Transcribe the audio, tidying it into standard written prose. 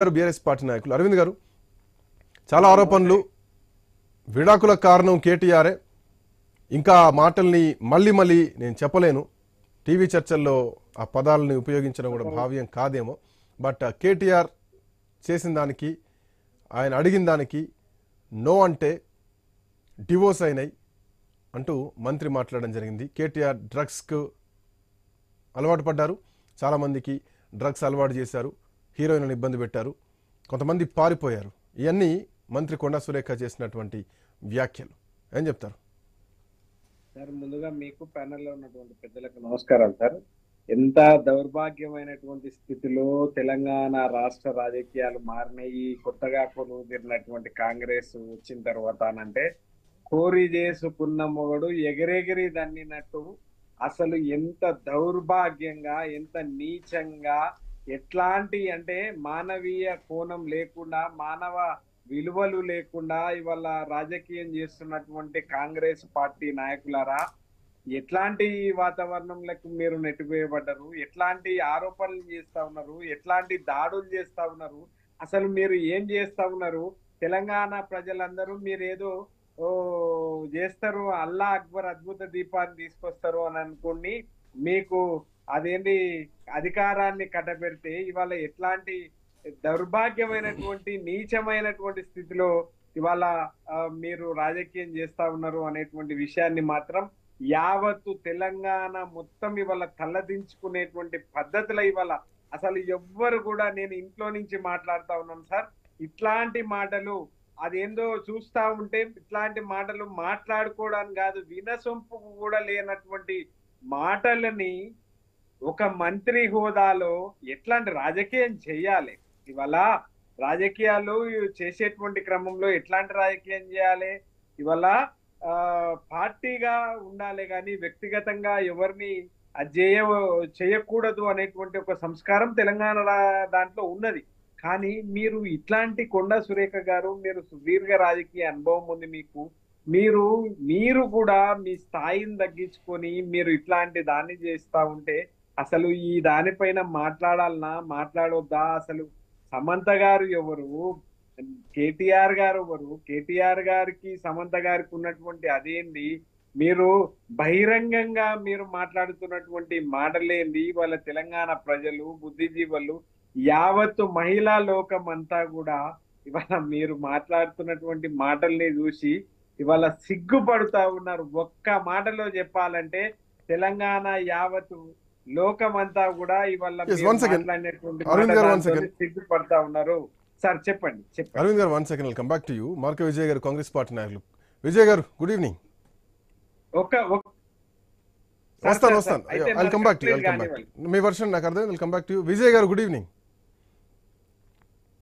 BRS party నాయకులు అరవింద్ గారు చాలా ఆరోపణలు విడాకుల కారణం కేటీఆర్ ఇంకా మాటల్ని మళ్ళీ నేను చెప్పలేను టీవీ చర్చల్లో ఆ పదాలని ఉపయోగించడం కూడా భావ్యం కాదేమో బట్ కేటీఆర్ చేసిన దానికి ఆయన అడిగిన దానికి నో అంటే డివోర్స్ అయినాయి అంటూ మంత్రి మాట్లాడడం జరిగింది కేటీఆర్ డ్రగ్స్కు అలవాటు పడ్డారు చాలామందికి డ్రగ్స్ అలవాటు చేశారు హీరోయిన్లను ఇబ్బంది పెట్టారు కొంతమంది పారిపోయారు ఇవన్నీ మంత్రి కొండా సురేఖ చేసినటువంటి వ్యాఖ్యలు ఏం చెప్తారు సార్ ముందుగా మీకు ప్యానెల్లో ఉన్నటువంటి పెద్దలకు నమస్కారాలు సార్ ఎంత దౌర్భాగ్యమైనటువంటి స్థితిలో తెలంగాణ రాష్ట్ర రాజకీయాలు మారినాయి కొత్తగా కొనుగోలున్నటువంటి కాంగ్రెస్ వచ్చిన తర్వాత అంటే కోరి చేసుకున్న మొగడు ఎగిరెగిరి దన్నినట్టు అసలు ఎంత దౌర్భాగ్యంగా ఎంత నీచంగా ఎట్లాంటి అంటే మానవీయ కోణం లేకుండా మానవ విలువలు లేకుండా ఇవాళ రాజకీయం చేస్తున్నటువంటి కాంగ్రెస్ పార్టీ నాయకులారా ఎట్లాంటి వాతావరణంలోకి మీరు నెట్టివేయబడ్డారు ఎట్లాంటి ఆరోపణలు చేస్తా ఉన్నారు ఎట్లాంటి దాడులు చేస్తా ఉన్నారు అసలు మీరు ఏం చేస్తా ఉన్నారు తెలంగాణ ప్రజలందరూ మీరేదో చేస్తారు అల్లా అక్బర్ అద్భుత దీపాన్ని తీసుకొస్తారు అని అనుకుని మీకు అదేంటి అధికారాన్ని కట్టబెడితే ఇవాళ ఎట్లాంటి దౌర్భాగ్యమైనటువంటి నీచమైనటువంటి స్థితిలో ఇవాళ మీరు రాజకీయం చేస్తా ఉన్నారు అనేటువంటి విషయాన్ని మాత్రం యావత్తు తెలంగాణ మొత్తం ఇవాళ తలదించుకునేటువంటి పద్ధతులు ఇవాళ అసలు ఎవ్వరు కూడా నేను ఇంట్లో నుంచి మాట్లాడుతా ఉన్నాను సార్ ఇట్లాంటి మాటలు అదేందో చూస్తా ఉంటే ఇట్లాంటి మాటలు మాట్లాడుకోవడానికి కాదు వినసొంపు కూడా లేనటువంటి మాటలని ఒక మంత్రి హోదాలో ఎట్లాంటి రాజకీయం చేయాలి ఇవాళ రాజకీయాలు చేసేటువంటి క్రమంలో ఎట్లాంటి రాజకీయం చేయాలి ఇవాళ పార్టీగా ఉండాలి కానీ వ్యక్తిగతంగా ఎవరిని చేయకూడదు అనేటువంటి ఒక సంస్కారం తెలంగాణ దాంట్లో ఉన్నది కానీ మీరు ఇట్లాంటి కొండా సురేఖ గారు మీరు సుదీర్ఘ రాజకీయ అనుభవం ఉంది మీకు మీరు కూడా మీ స్థాయిని తగ్గించుకొని మీరు ఇట్లాంటి దాన్ని చేస్తా ఉంటే అసలు ఈ దానిపైన మాట్లాడాలనా మాట్లాడొద్దా అసలు సమంత గారు ఎవరు కేటీఆర్ గారు ఎవరు కేటీఆర్ గారికి సమంత గారికి ఉన్నటువంటి అదేంటి మీరు బహిరంగంగా మీరు మాట్లాడుతున్నటువంటి మాటలేంది వాళ్ళ తెలంగాణ ప్రజలు బుద్ధిజీవులు యావత్తు మహిళా లోకం అంతా కూడా ఇవాళ మీరు మాట్లాడుతున్నటువంటి మాటల్ని చూసి ఇవాళ సిగ్గుపడుతా ఉన్నారు ఒక్క మాటలో చెప్పాలంటే తెలంగాణ యావత్తు లోకమంతా కూడా ఇవాళ మాట్లాడినటువంటి సిగ్గుపడతా ఉన్నారు సార్ చెప్పండి Aravind garu 1 second come back to you మార్క విజయ్ గారు కాంగ్రెస్ పార్టీ నాయకులు విజయ్ గారు గుడ్ ఈవినింగ్ వస్తాను I come back to you మీ వర్షన్ నాకు అర్థం come back to you Vijay garu good evening